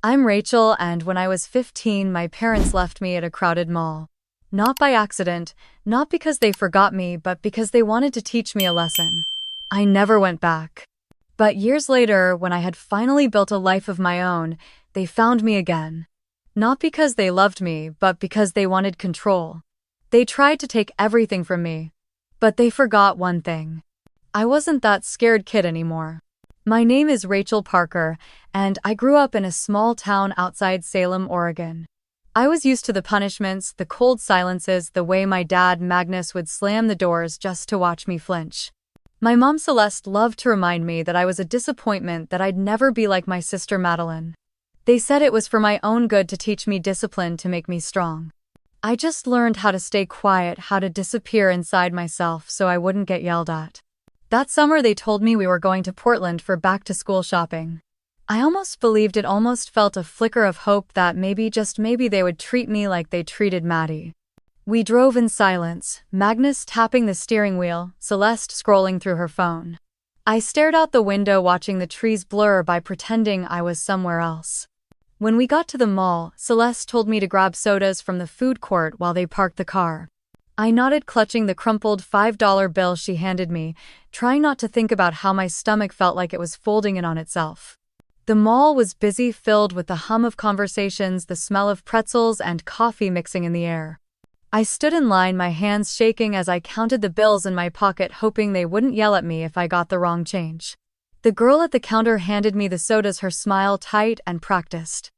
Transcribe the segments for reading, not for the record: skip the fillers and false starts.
I'm Rachel, and when I was 15, my parents left me at a crowded mall. Not by accident, not because they forgot me, but because they wanted to teach me a lesson. I never went back. But years later, when I had finally built a life of my own, they found me again. Not because they loved me, but because they wanted control. They tried to take everything from me. But they forgot one thing. I wasn't that scared kid anymore. My name is Rachel Parker, and I grew up in a small town outside Salem, Oregon. I was used to the punishments, the cold silences, the way my dad, Magnus, would slam the doors just to watch me flinch. My mom, Celeste, loved to remind me that I was a disappointment, that I'd never be like my sister Madeline. They said it was for my own good to teach me discipline, to make me strong. I just learned how to stay quiet, how to disappear inside myself so I wouldn't get yelled at. That summer they told me we were going to Portland for back-to-school shopping. I almost believed it, almost felt a flicker of hope that maybe, just maybe, they would treat me like they treated Maddie. We drove in silence, Magnus tapping the steering wheel, Celeste scrolling through her phone. I stared out the window, watching the trees blur by, pretending I was somewhere else. When we got to the mall, Celeste told me to grab sodas from the food court while they parked the car. I nodded, clutching the crumpled $5 bill she handed me, trying not to think about how my stomach felt like it was folding in on itself. The mall was busy, filled with the hum of conversations, the smell of pretzels and coffee mixing in the air. I stood in line, my hands shaking as I counted the bills in my pocket, hoping they wouldn't yell at me if I got the wrong change. The girl at the counter handed me the sodas, her smile tight and practiced.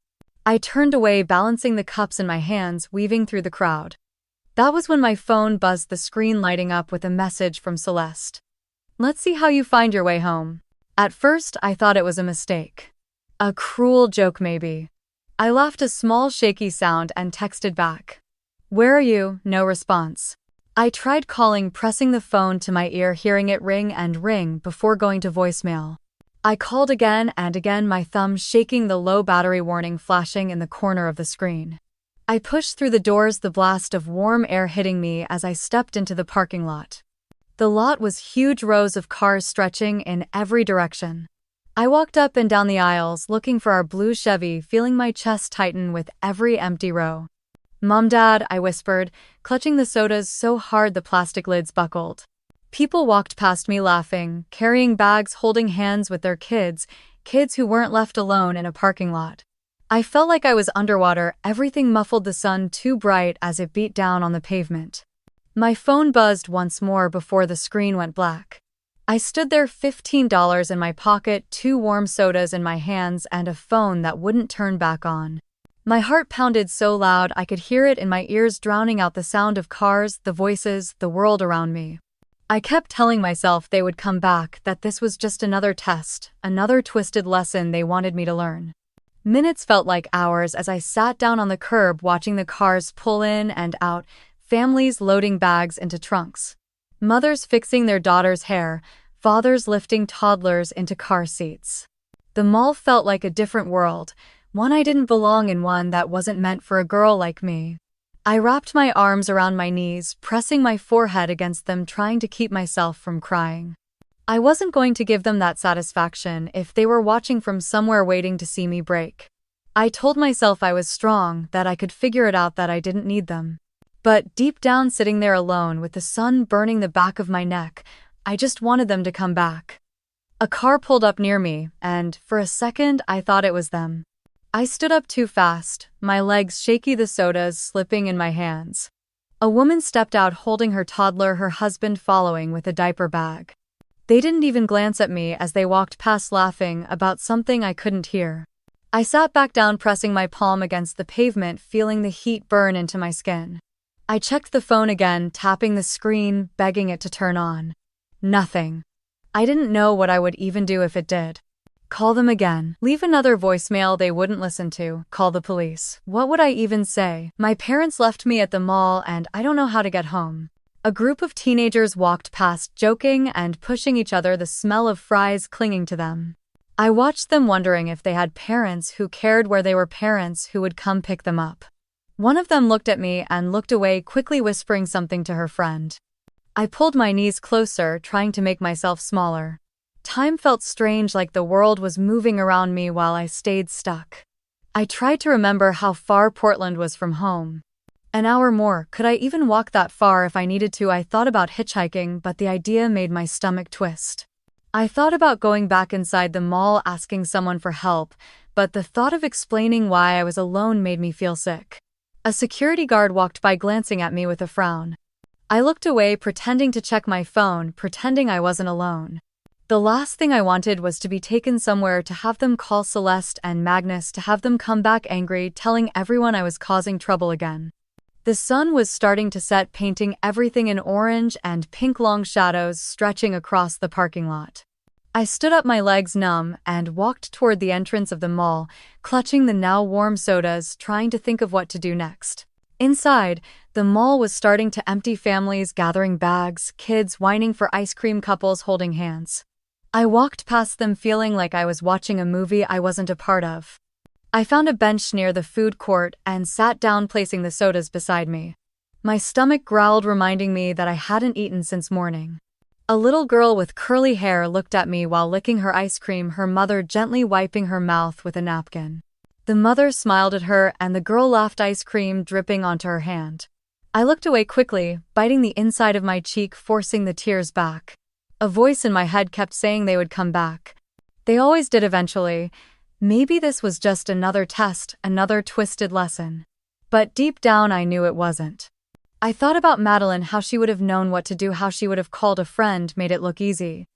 I turned away, balancing the cups in my hands, weaving through the crowd. That was when my phone buzzed, the screen lighting up with a message from Celeste. "Let's see how you find your way home." At first, I thought it was a mistake. A cruel joke, maybe. I laughed a small shaky sound and texted back. "Where are you?" No response. I tried calling, pressing the phone to my ear, hearing it ring and ring before going to voicemail. I called again and again, my thumb shaking, the low battery warning flashing in the corner of the screen. I pushed through the doors, the blast of warm air hitting me as I stepped into the parking lot. The lot was huge, rows of cars stretching in every direction. I walked up and down the aisles, looking for our blue Chevy, feeling my chest tighten with every empty row. "Mom, Dad," I whispered, clutching the sodas so hard the plastic lids buckled. People walked past me laughing, carrying bags, holding hands with their kids who weren't left alone in a parking lot. I felt like I was underwater, everything muffled, the sun too bright as it beat down on the pavement. My phone buzzed once more before the screen went black. I stood there, $15 in my pocket, 2 warm sodas in my hands, and a phone that wouldn't turn back on. My heart pounded so loud I could hear it in my ears, drowning out the sound of cars, the voices, the world around me. I kept telling myself they would come back, that this was just another test, another twisted lesson they wanted me to learn. Minutes felt like hours as I sat down on the curb, watching the cars pull in and out, families loading bags into trunks, mothers fixing their daughters' hair, fathers lifting toddlers into car seats. The mall felt like a different world, one I didn't belong in, one that wasn't meant for a girl like me. I wrapped my arms around my knees, pressing my forehead against them, trying to keep myself from crying. I wasn't going to give them that satisfaction if they were watching from somewhere, waiting to see me break. I told myself I was strong, that I could figure it out, that I didn't need them. But deep down, sitting there alone with the sun burning the back of my neck, I just wanted them to come back. A car pulled up near me, and for a second I thought it was them. I stood up too fast, my legs shaky, the sodas slipping in my hands. A woman stepped out, holding her toddler, her husband following with a diaper bag. They didn't even glance at me as they walked past, laughing about something I couldn't hear. I sat back down, pressing my palm against the pavement, feeling the heat burn into my skin. I checked the phone again, tapping the screen, begging it to turn on. Nothing. I didn't know what I would even do if it did. Call them again. Leave another voicemail they wouldn't listen to. Call the police. What would I even say? My parents left me at the mall and I don't know how to get home. A group of teenagers walked past, joking and pushing each other, the smell of fries clinging to them. I watched them, wondering if they had parents who cared where they were, parents who would come pick them up. One of them looked at me and looked away, quickly whispering something to her friend. I pulled my knees closer, trying to make myself smaller. Time felt strange, like the world was moving around me while I stayed stuck. I tried to remember how far Portland was from home. An hour more, could I even walk that far if I needed to? I thought about hitchhiking, but the idea made my stomach twist. I thought about going back inside the mall asking someone for help, but the thought of explaining why I was alone made me feel sick. A security guard walked by glancing at me with a frown. I looked away, pretending to check my phone, pretending I wasn't alone. The last thing I wanted was to be taken somewhere, to have them call Celeste and Magnus, to have them come back angry, telling everyone I was causing trouble again. The sun was starting to set, painting everything in orange and pink, long shadows stretching across the parking lot. I stood up, my legs numb, and walked toward the entrance of the mall, clutching the now warm sodas, trying to think of what to do next. Inside, the mall was starting to empty, families gathering bags, kids whining for ice cream, couples holding hands. I walked past them feeling like I was watching a movie I wasn't a part of. I found a bench near the food court and sat down, placing the sodas beside me. My stomach growled, reminding me that I hadn't eaten since morning. A little girl with curly hair looked at me while licking her ice cream, her mother gently wiping her mouth with a napkin. The mother smiled at her and the girl laughed, ice cream dripping onto her hand. I looked away quickly, biting the inside of my cheek, forcing the tears back. A voice in my head kept saying they would come back. They always did eventually. Maybe this was just another test, another twisted lesson. But deep down I knew it wasn't. I thought about Madeline, how she would have known what to do, how she would have called a friend, made it look easy.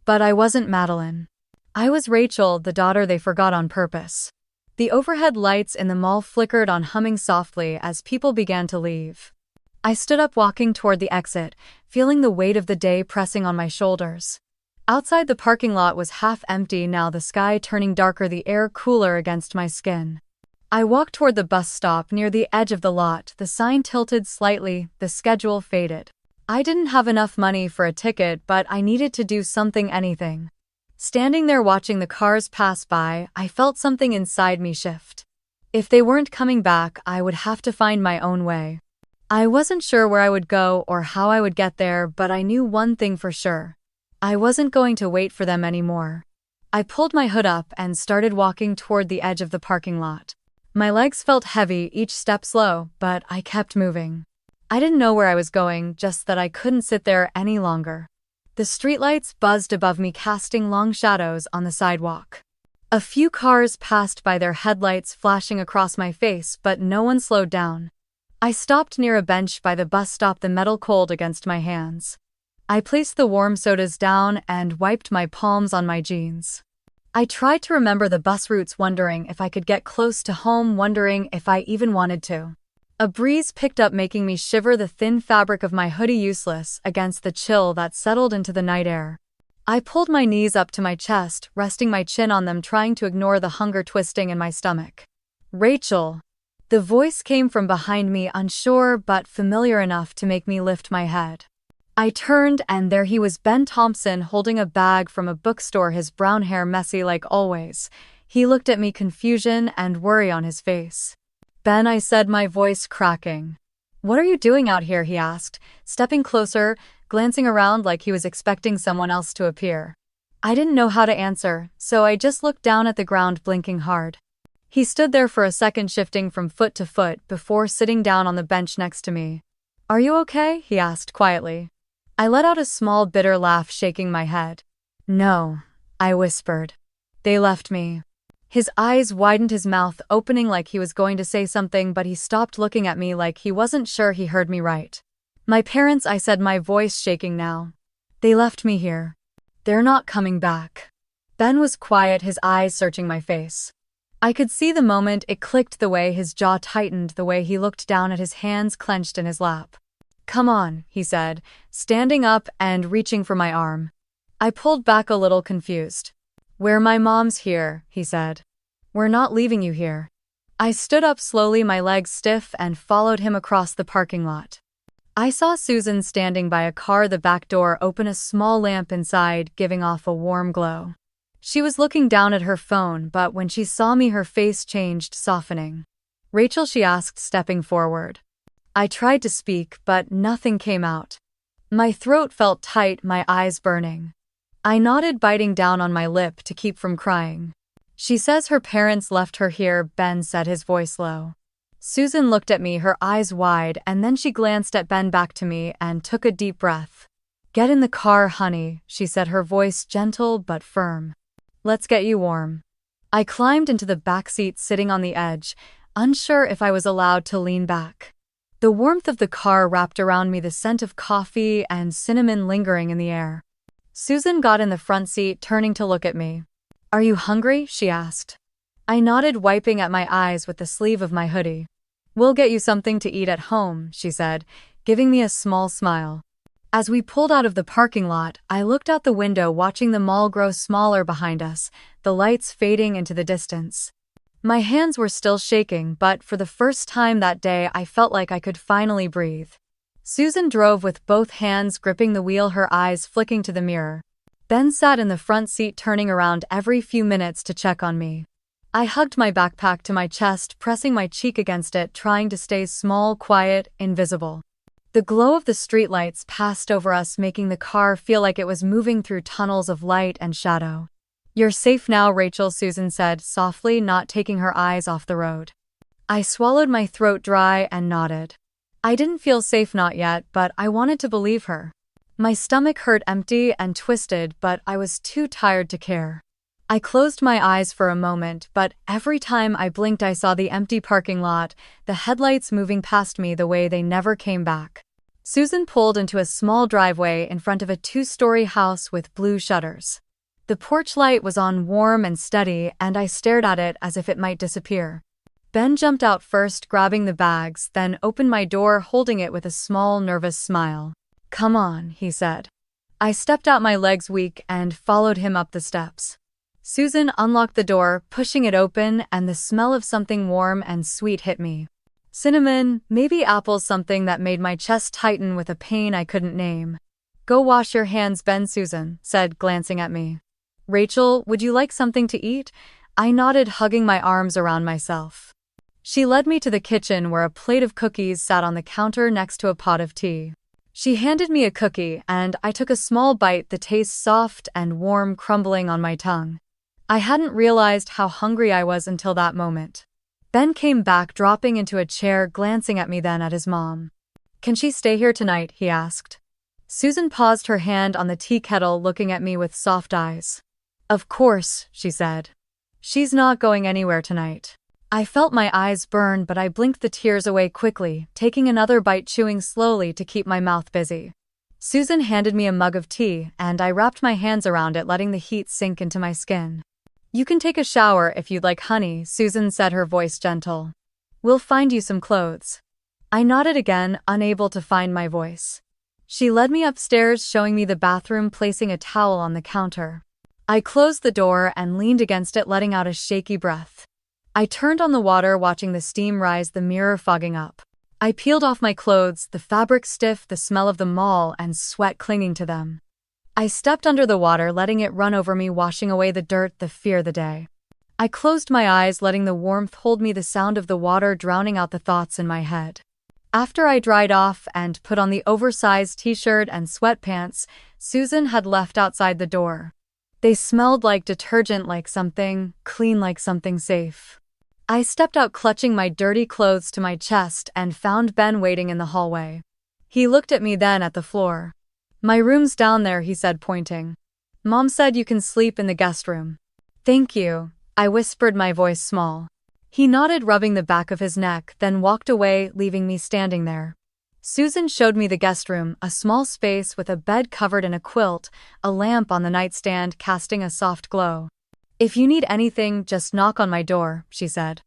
But I wasn't Madeline. I was Rachel, the daughter they forgot on purpose. The overhead lights in the mall flickered on, humming softly as people began to leave. I stood up, walking toward the exit, feeling the weight of the day pressing on my shoulders. Outside, the parking lot was half empty now, the sky turning darker, the air cooler against my skin. I walked toward the bus stop near the edge of the lot, the sign tilted slightly, the schedule faded. I didn't have enough money for a ticket, but I needed to do something, anything. Standing there watching the cars pass by, I felt something inside me shift. If they weren't coming back, I would have to find my own way. I wasn't sure where I would go or how I would get there, but I knew one thing for sure. I wasn't going to wait for them anymore. I pulled my hood up and started walking toward the edge of the parking lot. My legs felt heavy, each step slow, but I kept moving. I didn't know where I was going, just that I couldn't sit there any longer. The streetlights buzzed above me, casting long shadows on the sidewalk. A few cars passed by, their headlights flashing across my face, but no one slowed down. I stopped near a bench by the bus stop, the metal cold against my hands. I placed the warm sodas down and wiped my palms on my jeans. I tried to remember the bus routes, wondering if I could get close to home, wondering if I even wanted to. A breeze picked up, making me shiver, the thin fabric of my hoodie useless against the chill that settled into the night air. I pulled my knees up to my chest, resting my chin on them, trying to ignore the hunger twisting in my stomach. Rachel. The voice came from behind me, unsure but familiar enough to make me lift my head. I turned, and there he was, Ben Thompson, holding a bag from a bookstore, his brown hair messy like always. He looked at me, confusion and worry on his face. Ben, I said, my voice cracking. What are you doing out here? He asked, stepping closer, glancing around like he was expecting someone else to appear. I didn't know how to answer, so I just looked down at the ground, blinking hard. He stood there for a second, shifting from foot to foot, before sitting down on the bench next to me. Are you okay? He asked quietly. I let out a small, bitter laugh, shaking my head. No, I whispered. They left me. His eyes widened, his mouth opening like he was going to say something, but he stopped, looking at me like he wasn't sure he heard me right. My parents, I said, my voice shaking now. They left me here. They're not coming back. Ben was quiet, his eyes searching my face. I could see the moment it clicked, the way his jaw tightened, the way he looked down at his hands clenched in his lap. Come on, he said, standing up and reaching for my arm. I pulled back a little, confused. Where my mom's here, he said. We're not leaving you here. I stood up slowly, my legs stiff, and followed him across the parking lot. I saw Susan standing by a car, the back door open, a small lamp inside giving off a warm glow. She was looking down at her phone, but when she saw me, her face changed, softening. Rachel, she asked, stepping forward. I tried to speak, but nothing came out. My throat felt tight, my eyes burning. I nodded, biting down on my lip to keep from crying. She says her parents left her here, Ben said, his voice low. Susan looked at me, her eyes wide, and then she glanced at Ben, back to me, and took a deep breath. Get in the car, honey, she said, her voice gentle but firm. Let's get you warm. I climbed into the back seat, sitting on the edge, unsure if I was allowed to lean back. The warmth of the car wrapped around me, the scent of coffee and cinnamon lingering in the air. Susan got in the front seat, turning to look at me. Are you hungry? She asked. I nodded, wiping at my eyes with the sleeve of my hoodie. We'll get you something to eat at home, she said, giving me a small smile. As we pulled out of the parking lot, I looked out the window, watching the mall grow smaller behind us, the lights fading into the distance. My hands were still shaking, but for the first time that day I felt like I could finally breathe. Susan drove with both hands gripping the wheel, her eyes flicking to the mirror. Ben sat in the front seat, turning around every few minutes to check on me. I hugged my backpack to my chest, pressing my cheek against it, trying to stay small, quiet, invisible. The glow of the streetlights passed over us, making the car feel like it was moving through tunnels of light and shadow. You're safe now, Rachel, Susan said softly, not taking her eyes off the road. I swallowed, my throat dry, and nodded. I didn't feel safe, not yet, but I wanted to believe her. My stomach hurt, empty and twisted, but I was too tired to care. I closed my eyes for a moment, but every time I blinked I saw the empty parking lot, the headlights moving past me the way they never came back. Susan pulled into a small driveway in front of a 2-story house with blue shutters. The porch light was on, warm and steady, and I stared at it as if it might disappear. Ben jumped out first, grabbing the bags, then opened my door, holding it with a small, nervous smile. Come on, he said. I stepped out, my legs weak, and followed him up the steps. Susan unlocked the door, pushing it open, and the smell of something warm and sweet hit me. Cinnamon, maybe apples, something that made my chest tighten with a pain I couldn't name. Go wash your hands, Ben, Susan said, glancing at me. Rachel, would you like something to eat? I nodded, hugging my arms around myself. She led me to the kitchen, where a plate of cookies sat on the counter next to a pot of tea. She handed me a cookie, and I took a small bite, the taste soft and warm, crumbling on my tongue. I hadn't realized how hungry I was until that moment. Ben came back, dropping into a chair, glancing at me, then at his mom. Can she stay here tonight? He asked. Susan paused, her hand on the tea kettle, looking at me with soft eyes. Of course, she said. She's not going anywhere tonight. I felt my eyes burn, but I blinked the tears away quickly, taking another bite, chewing slowly to keep my mouth busy. Susan handed me a mug of tea, and I wrapped my hands around it, letting the heat sink into my skin. You can take a shower if you'd like, honey, Susan said, her voice gentle. We'll find you some clothes. I nodded again, unable to find my voice. She led me upstairs, showing me the bathroom, placing a towel on the counter. I closed the door and leaned against it, letting out a shaky breath. I turned on the water, watching the steam rise, the mirror fogging up. I peeled off my clothes, the fabric stiff, the smell of the mall and sweat clinging to them. I stepped under the water, letting it run over me, washing away the dirt, the fear, the day. I closed my eyes, letting the warmth hold me, the sound of the water drowning out the thoughts in my head. After I dried off and put on the oversized t-shirt and sweatpants Susan had left outside the door. They smelled like detergent, like something clean, like something safe. I stepped out, clutching my dirty clothes to my chest, and found Ben waiting in the hallway. He looked at me, then at the floor. My room's down there, he said, pointing. Mom said you can sleep in the guest room. Thank you, I whispered, my voice small. He nodded, rubbing the back of his neck, then walked away, leaving me standing there. Susan showed me the guest room, a small space with a bed covered in a quilt, a lamp on the nightstand casting a soft glow. If you need anything, just knock on my door, she said.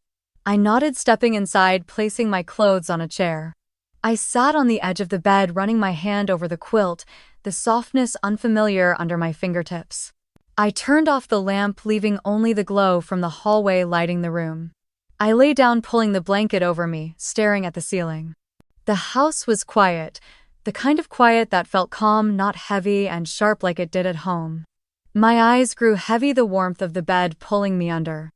I nodded, stepping inside, placing my clothes on a chair. I sat on the edge of the bed, running my hand over the quilt, the softness unfamiliar under my fingertips. I turned off the lamp, leaving only the glow from the hallway lighting the room. I lay down, pulling the blanket over me, staring at the ceiling. The house was quiet, the kind of quiet that felt calm, not heavy and sharp like it did at home. My eyes grew heavy, the warmth of the bed pulling me under.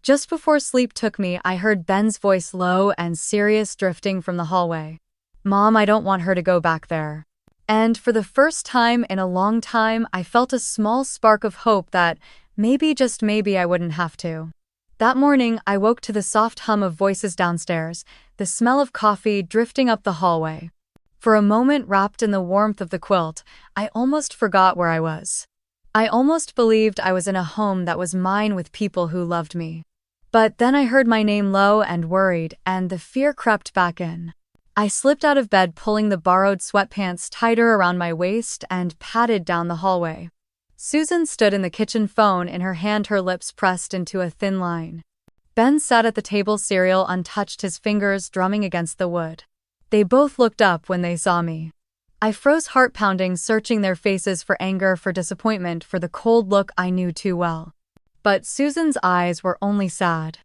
Just before sleep took me, I heard Ben's voice, low and serious, drifting from the hallway. Mom, I don't want her to go back there. And for the first time in a long time, I felt a small spark of hope that maybe, just maybe, I wouldn't have to. That morning, I woke to the soft hum of voices downstairs, the smell of coffee drifting up the hallway. For a moment, wrapped in the warmth of the quilt, I almost forgot where I was. I almost believed I was in a home that was mine with people who loved me. But then I heard my name low and worried, and the fear crept back in. I slipped out of bed, pulling the borrowed sweatpants tighter around my waist, and padded down the hallway. Susan stood in the kitchen, phone in her hand, her lips pressed into a thin line. Ben sat at the table, cereal untouched, his fingers drumming against the wood. They both looked up when they saw me. I froze, heart pounding, searching their faces for anger, for disappointment, for the cold look I knew too well. But Susan's eyes were only sad.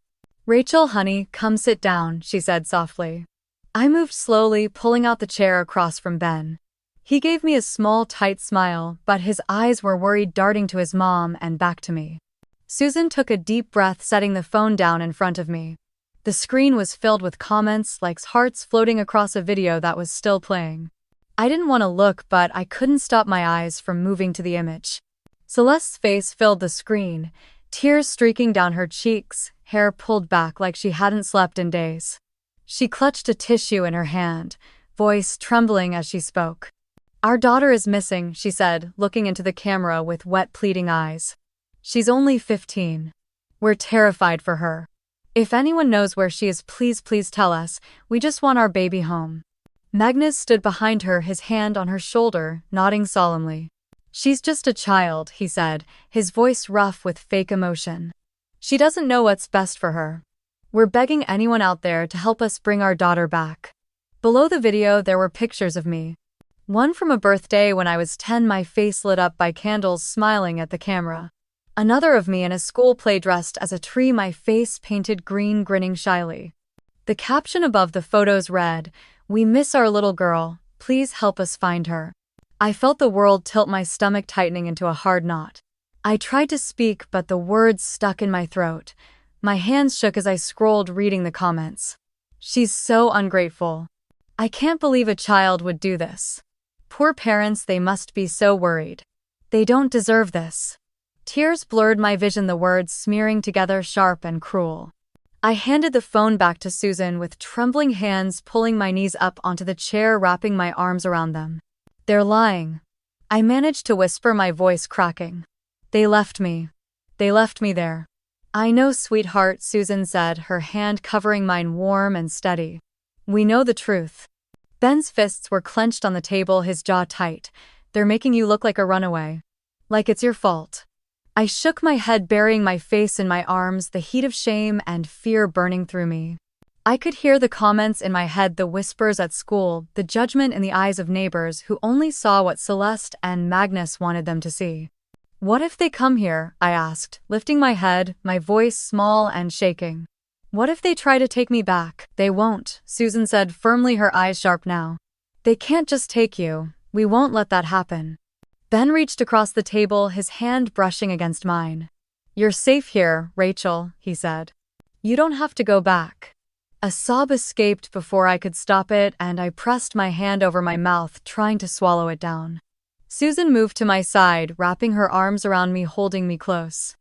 "Rachel, honey, come sit down," she said softly. I moved slowly, pulling out the chair across from Ben. He gave me a small, tight smile, but his eyes were worried, darting to his mom and back to me. Susan took a deep breath, setting the phone down in front of me. The screen was filled with comments, likes, hearts floating across a video that was still playing. I didn't want to look, but I couldn't stop my eyes from moving to the image. Celeste's face filled the screen, tears streaking down her cheeks, hair pulled back like she hadn't slept in days. She clutched a tissue in her hand, voice trembling as she spoke. "Our daughter is missing," she said, looking into the camera with wet, pleading eyes. "She's only 15. We're terrified for her. If anyone knows where she is, please, please tell us. We just want our baby home." Magnus stood behind her, his hand on her shoulder, nodding solemnly. "She's just a child," he said, his voice rough with fake emotion. "She doesn't know what's best for her. We're begging anyone out there to help us bring our daughter back." Below the video, there were pictures of me. One from a birthday when I was 10, my face lit up by candles, smiling at the camera. Another of me in a school play, dressed as a tree, my face painted green, grinning shyly. The caption above the photos read, "We miss our little girl. Please help us find her." I felt the world tilt, my stomach tightening into a hard knot. I tried to speak, but the words stuck in my throat. My hands shook as I scrolled, reading the comments. "She's so ungrateful. I can't believe a child would do this. Poor parents, they must be so worried. They don't deserve this." Tears blurred my vision, the words smearing together, sharp and cruel. I handed the phone back to Susan with trembling hands, pulling my knees up onto the chair, wrapping my arms around them. "They're lying," I managed to whisper, my voice cracking. They left me there." "I know, sweetheart," Susan said, her hand covering mine, warm and steady. "We know the truth." Ben's fists were clenched on the table, his jaw tight. "They're making you look like a runaway. Like it's your fault." I shook my head, burying my face in my arms, the heat of shame and fear burning through me. I could hear the comments in my head, the whispers at school, the judgment in the eyes of neighbors who only saw what Celeste and Magnus wanted them to see. "What if they come here?" I asked, lifting my head, my voice small and shaking. "What if they try to take me back?" "They won't," Susan said firmly, her eyes sharp now. "They can't just take you. We won't let that happen." Ben reached across the table, his hand brushing against mine. "You're safe here, Rachel," he said. "You don't have to go back." A sob escaped before I could stop it, and I pressed my hand over my mouth, trying to swallow it down. Susan moved to my side, wrapping her arms around me, holding me close.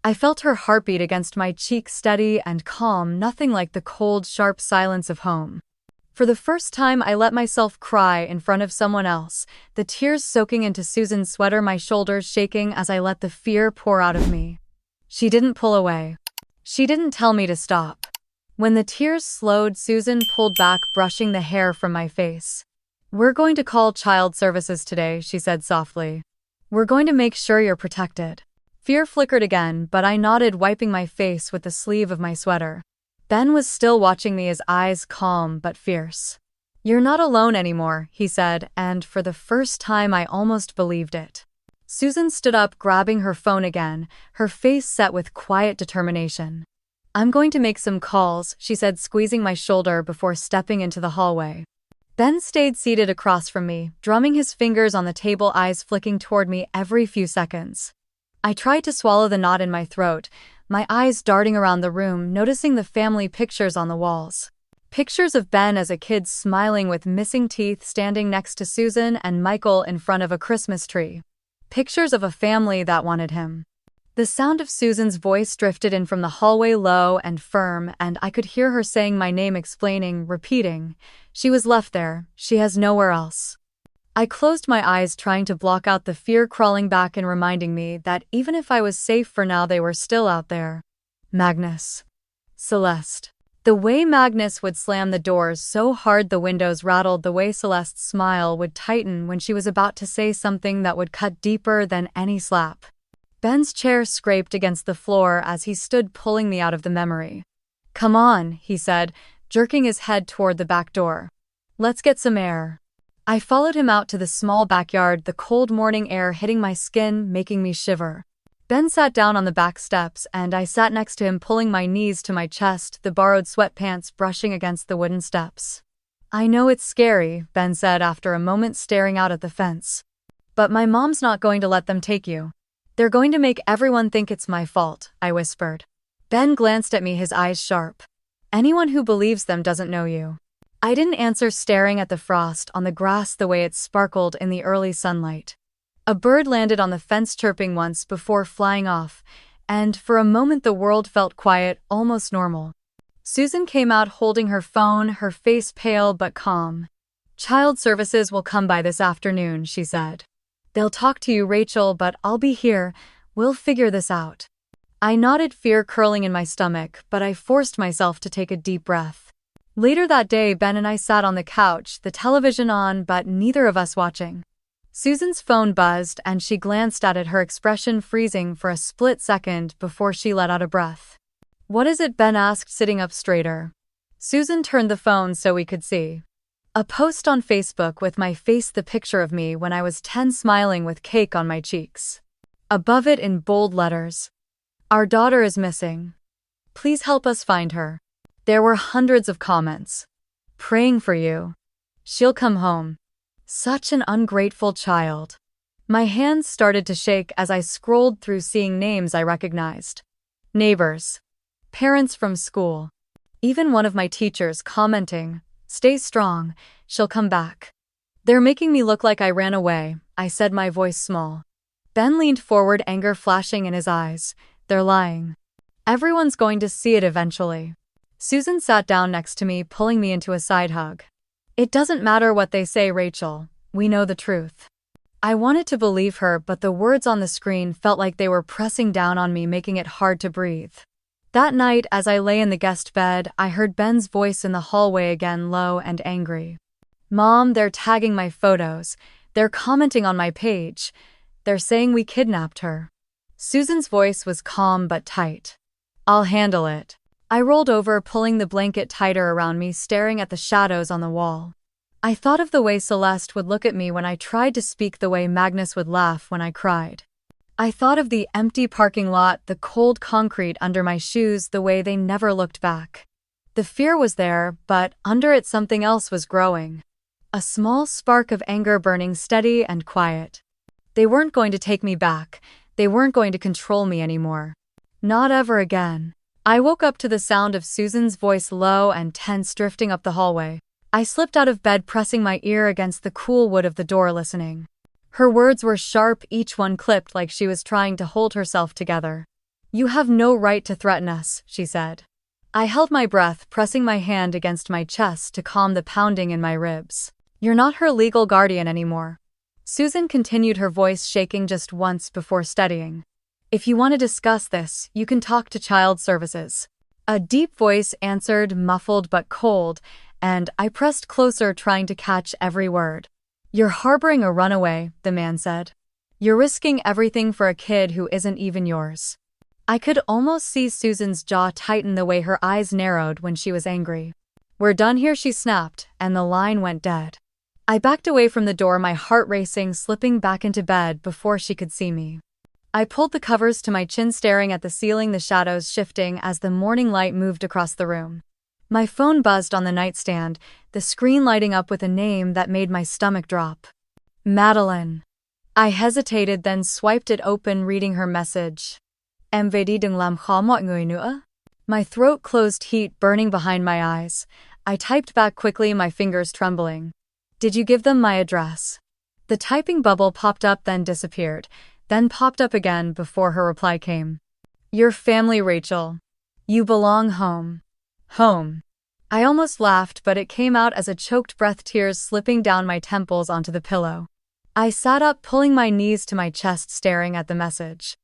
I felt her heartbeat against my cheek, steady and calm, nothing like the cold, sharp silence of home. For the first time, I let myself cry in front of someone else, the tears soaking into Susan's sweater, my shoulders shaking as I let the fear pour out of me. She didn't pull away. She didn't tell me to stop. When the tears slowed, Susan pulled back, brushing the hair from my face. "We're going to call child services today," she said softly. "We're going to make sure you're protected." Fear flickered again, but I nodded, wiping my face with the sleeve of my sweater. Ben was still watching me, his eyes calm but fierce. "You're not alone anymore," he said, and for the first time I almost believed it. Susan stood up, grabbing her phone again, her face set with quiet determination. "I'm going to make some calls," she said, squeezing my shoulder before stepping into the hallway. Ben stayed seated across from me, drumming his fingers on the table, eyes flicking toward me every few seconds. I tried to swallow the knot in my throat, my eyes darting around the room, noticing the family pictures on the walls. Pictures of Ben as a kid, smiling with missing teeth, standing next to Susan and Michael in front of a Christmas tree. Pictures of a family that wanted him. The sound of Susan's voice drifted in from the hallway, low and firm, and I could hear her saying my name, explaining, repeating. She was left there. She has nowhere else. I closed my eyes, trying to block out the fear crawling back and reminding me that even if I was safe for now, they were still out there. Magnus. Celeste. The way Magnus would slam the doors so hard the windows rattled, the way Celeste's smile would tighten when she was about to say something that would cut deeper than any slap. Ben's chair scraped against the floor as he stood, pulling me out of the memory. "Come on," he said, jerking his head toward the back door. "Let's get some air." I followed him out to the small backyard, the cold morning air hitting my skin, making me shiver. Ben sat down on the back steps, and I sat next to him, pulling my knees to my chest, the borrowed sweatpants brushing against the wooden steps. "I know it's scary," Ben said after a moment, staring out at the fence. "But my mom's not going to let them take you. They're going to make everyone think it's my fault," I whispered. Ben glanced at me, his eyes sharp. "Anyone who believes them doesn't know you." I didn't answer, staring at the frost on the grass, the way it sparkled in the early sunlight. A bird landed on the fence, chirping once before flying off, and for a moment the world felt quiet, almost normal. Susan came out holding her phone, her face pale but calm. "Child services will come by this afternoon," she said. "They'll talk to you, Rachel, but I'll be here. We'll figure this out." I nodded, fear curling in my stomach, but I forced myself to take a deep breath. Later that day, Ben and I sat on the couch, the television on, but neither of us watching. Susan's phone buzzed, and she glanced at it, her expression freezing for a split second before she let out a breath. "What is it?" Ben asked, sitting up straighter. Susan turned the phone so we could see. "A post on Facebook with my face, the picture of me when I was 10, smiling with cake on my cheeks. Above it in bold letters, 'Our daughter is missing. Please help us find her.' There were hundreds of comments. 'Praying for you. She'll come home.' Such an ungrateful child." My hands started to shake as I scrolled through, seeing names I recognized. Neighbors. Parents from school. Even one of my teachers commenting, "Stay strong, she'll come back." "They're making me look like I ran away," I said, my voice small. Ben leaned forward, anger flashing in his eyes. "They're lying. Everyone's going to see it eventually." Susan sat down next to me, pulling me into a side hug. "It doesn't matter what they say, Rachel. We know the truth." I wanted to believe her, but the words on the screen felt like they were pressing down on me, making it hard to breathe. That night, as I lay in the guest bed, I heard Ben's voice in the hallway again, low and angry. "Mom, they're tagging my photos. They're commenting on my page. They're saying we kidnapped her." Susan's voice was calm but tight. "I'll handle it." I rolled over, pulling the blanket tighter around me, staring at the shadows on the wall. I thought of the way Celeste would look at me when I tried to speak, the way Magnus would laugh when I cried. I thought of the empty parking lot, the cold concrete under my shoes, the way they never looked back. The fear was there, but under it something else was growing. A small spark of anger, burning steady and quiet. They weren't going to take me back. They weren't going to control me anymore. Not ever again. I woke up to the sound of Susan's voice, low and tense, drifting up the hallway. I slipped out of bed, pressing my ear against the cool wood of the door, listening. Her words were sharp, each one clipped like she was trying to hold herself together. "You have no right to threaten us," she said. I held my breath, pressing my hand against my chest to calm the pounding in my ribs. "You're not her legal guardian anymore." Susan continued, her voice shaking just once before steadying. "If you want to discuss this, you can talk to child services." A deep voice answered, muffled but cold, and I pressed closer, trying to catch every word. "You're harboring a runaway," the man said. "You're risking everything for a kid who isn't even yours." I could almost see Susan's jaw tighten, the way her eyes narrowed when she was angry. "We're done here," she snapped, and the line went dead. I backed away from the door, my heart racing, slipping back into bed before she could see me. I pulled the covers to my chin, staring at the ceiling, the shadows shifting as the morning light moved across the room. My phone buzzed on the nightstand, the screen lighting up with a name that made my stomach drop. Madeline. I hesitated, then swiped it open, reading her message. "Em về đi, đừng làm khó mọi người nữa." My throat closed, heat burning behind my eyes. I typed back quickly, my fingers trembling. "Did you give them my address?" The typing bubble popped up, then disappeared. then popped up again before her reply came. Your family, Rachel. You belong home. Home. I almost laughed, but it came out as a choked breath, tears slipping down my temples onto the pillow. I sat up, pulling my knees to my chest, staring at the message.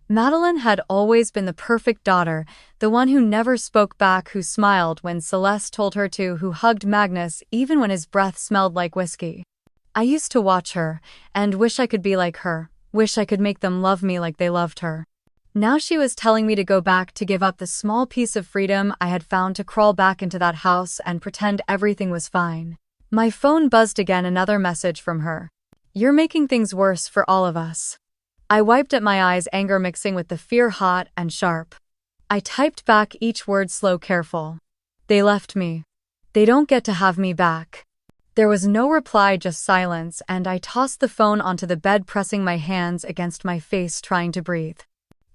Madeline had always been the perfect daughter, the one who never spoke back, who smiled when Celeste told her to, who hugged Magnus even when his breath smelled like whiskey. I used to watch her, and wish I could be like her, wish I could make them love me like they loved her. Now she was telling me to go back, to give up the small piece of freedom I had found, to crawl back into that house and pretend everything was fine. My phone buzzed again, another message from her. You're making things worse for all of us. I wiped at my eyes, anger mixing with the fear, hot and sharp. I typed back each word, slow, careful. They left me. They don't get to have me back. There was no reply, just silence, and I tossed the phone onto the bed, pressing my hands against my face, trying to breathe.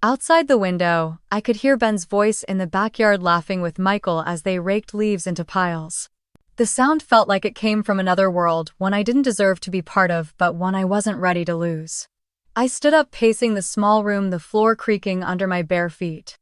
Outside the window, I could hear Ben's voice in the backyard, laughing with Michael as they raked leaves into piles. The sound felt like it came from another world, one I didn't deserve to be part of, but one I wasn't ready to lose. I stood up, pacing the small room, the floor creaking under my bare feet.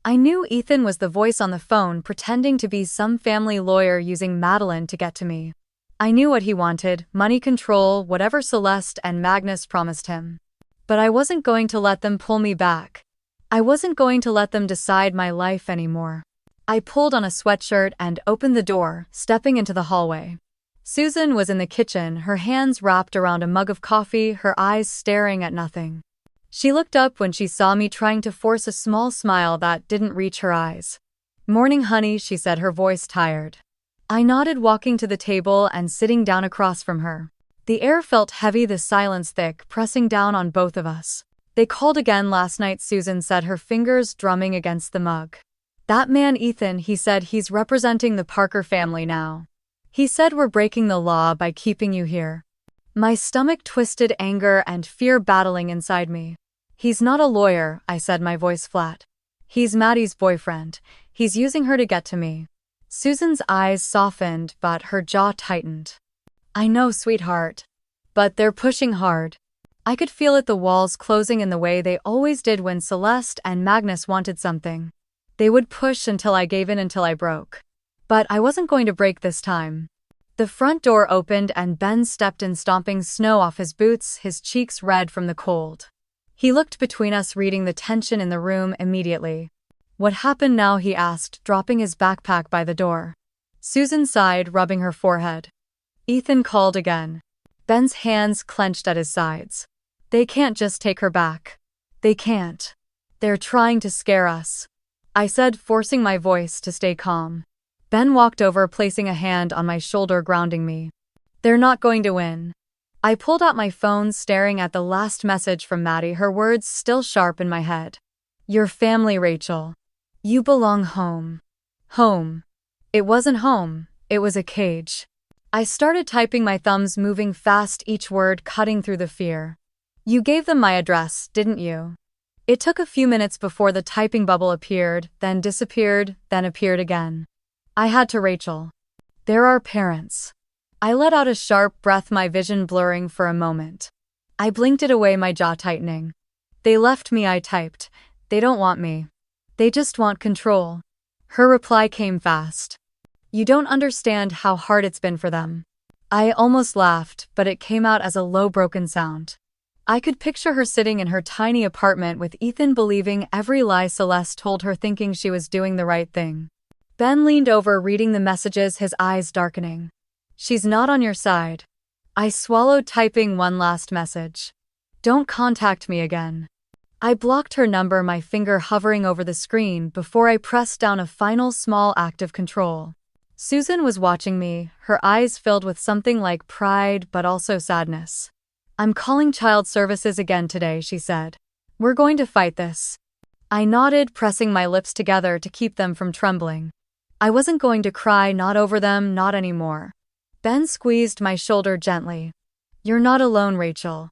I knew Ethan was the voice on the phone, pretending to be some family lawyer, using Madeline to get to me. I knew what he wanted: money, control, whatever Celeste and Magnus promised him. But I wasn't going to let them pull me back. I wasn't going to let them decide my life anymore. I pulled on a sweatshirt and opened the door, stepping into the hallway. Susan was in the kitchen, her hands wrapped around a mug of coffee, her eyes staring at nothing. She looked up when she saw me, trying to force a small smile that didn't reach her eyes. Morning, honey, she said, her voice tired. I nodded, walking to the table and sitting down across from her. The air felt heavy, the silence thick, pressing down on both of us. They called again last night, Susan said, her fingers drumming against the mug. That man Ethan, he said, he's representing the Parker family now. He said we're breaking the law by keeping you here. My stomach twisted, anger and fear battling inside me. He's not a lawyer, I said, my voice flat. He's Maddie's boyfriend. He's using her to get to me. Susan's eyes softened, but her jaw tightened. I know, sweetheart. But they're pushing hard. I could feel it, the walls closing in the way they always did when Celeste and Magnus wanted something. They would push until I gave in, until I broke. But I wasn't going to break this time. The front door opened and Ben stepped in, stomping snow off his boots, his cheeks red from the cold. He looked between us, reading the tension in the room immediately. What happened now? He asked, dropping his backpack by the door. Susan sighed, rubbing her forehead. Ethan called again. Ben's hands clenched at his sides. They can't just take her back. They can't. They're trying to scare us, I said, forcing my voice to stay calm. Ben walked over, placing a hand on my shoulder, grounding me. They're not going to win. I pulled out my phone, staring at the last message from Maddie, her words still sharp in my head. Your family, Rachel. You belong home. Home. It wasn't home, it was a cage. I started typing, my thumbs moving fast, each word cutting through the fear. You gave them my address, didn't you? It took a few minutes before the typing bubble appeared, then disappeared, then appeared again. I had to, Rachel. They're our parents. I let out a sharp breath, my vision blurring for a moment. I blinked it away, my jaw tightening. They left me, I typed. They don't want me. They just want control. Her reply came fast. You don't understand how hard it's been for them. I almost laughed, but it came out as a low, broken sound. I could picture her sitting in her tiny apartment with Ethan, believing every lie Celeste told her, thinking she was doing the right thing. Ben leaned over, reading the messages, his eyes darkening. She's not on your side. I swallowed, typing one last message. Don't contact me again. I blocked her number, my finger hovering over the screen before I pressed down, a final small act of control. Susan was watching me, her eyes filled with something like pride but also sadness. I'm calling child services again today, she said. We're going to fight this. I nodded, pressing my lips together to keep them from trembling. I wasn't going to cry, not over them, not anymore. Ben squeezed my shoulder gently. You're not alone, Rachel.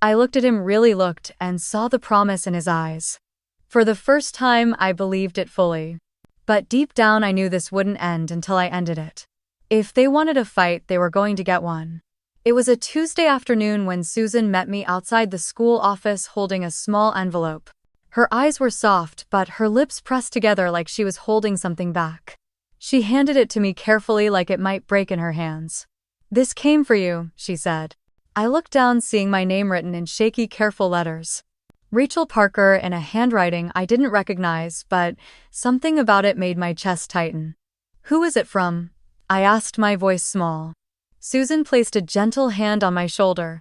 I looked at him, really looked, and saw the promise in his eyes. For the first time, I believed it fully. But deep down, I knew this wouldn't end until I ended it. If they wanted a fight, they were going to get one. It was a Tuesday afternoon when Susan met me outside the school office holding a small envelope. Her eyes were soft, but her lips pressed together like she was holding something back. She handed it to me carefully like it might break in her hands. "This came for you," she said. I looked down, seeing my name written in shaky, careful letters. Rachel Parker, in a handwriting I didn't recognize, but something about it made my chest tighten. "Who is it from?" I asked, my voice small. Susan placed a gentle hand on my shoulder.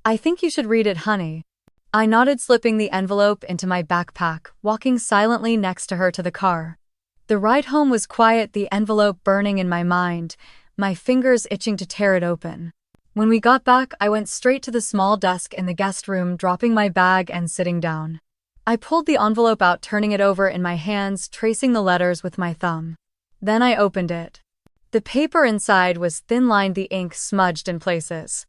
"I think you should read it, honey." I nodded, slipping the envelope into my backpack, walking silently next to her to the car. The ride home was quiet, the envelope burning in my mind, my fingers itching to tear it open. When we got back, I went straight to the small desk in the guest room, dropping my bag and sitting down. I pulled the envelope out, turning it over in my hands, tracing the letters with my thumb. Then I opened it. The paper inside was thin-lined, the ink smudged in places.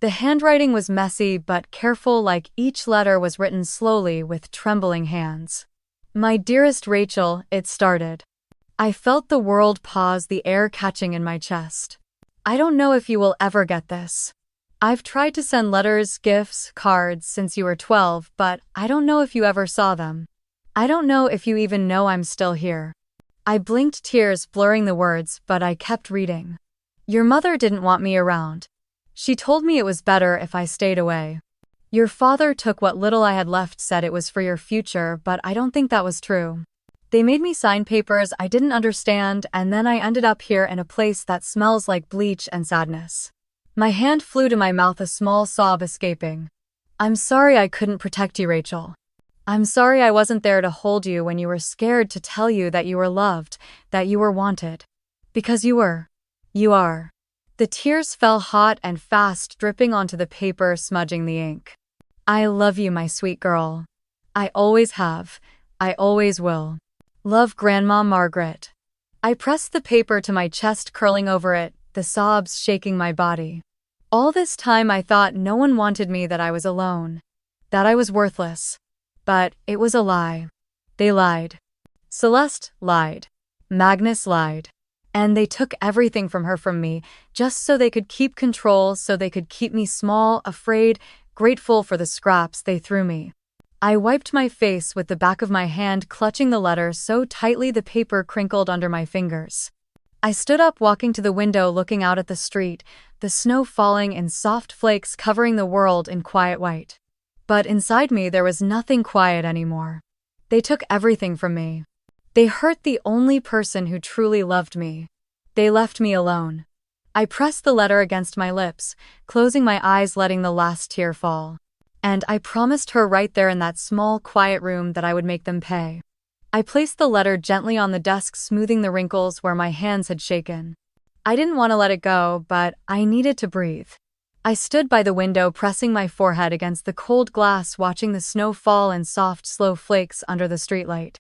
The handwriting was messy but careful, like each letter was written slowly with trembling hands. "My dearest Rachel," it started. I felt the world pause, the air catching in my chest. "I don't know if you will ever get this. I've tried to send letters, gifts, cards since you were 12, but I don't know if you ever saw them. I don't know if you even know I'm still here." I blinked, tears blurring the words, but I kept reading. "Your mother didn't want me around. She told me it was better if I stayed away. Your father took what little I had left, said it was for your future, but I don't think that was true. They made me sign papers I didn't understand, and then I ended up here in a place that smells like bleach and sadness." My hand flew to my mouth, a small sob escaping. "I'm sorry I couldn't protect you, Rachel. I'm sorry I wasn't there to hold you when you were scared, to tell you that you were loved, that you were wanted. Because you were. You are." The tears fell hot and fast, dripping onto the paper, smudging the ink. "I love you, my sweet girl. I always have. I always will. Love, Grandma Margaret." I pressed the paper to my chest, curling over it, the sobs shaking my body. All this time I thought no one wanted me, that I was alone, that I was worthless. But it was a lie. They lied. Celeste lied. Magnus lied. And they took everything from her, from me, just so they could keep control, so they could keep me small, afraid, grateful for the scraps they threw me. I wiped my face with the back of my hand, clutching the letter so tightly the paper crinkled under my fingers. I stood up, walking to the window, looking out at the street, the snow falling in soft flakes, covering the world in quiet white. But inside me there was nothing quiet anymore. They took everything from me. They hurt the only person who truly loved me. They left me alone. I pressed the letter against my lips, closing my eyes, letting the last tear fall. And I promised her right there in that small, quiet room that I would make them pay. I placed the letter gently on the desk, smoothing the wrinkles where my hands had shaken. I didn't want to let it go, but I needed to breathe. I stood by the window, pressing my forehead against the cold glass, watching the snow fall in soft, slow flakes under the streetlight.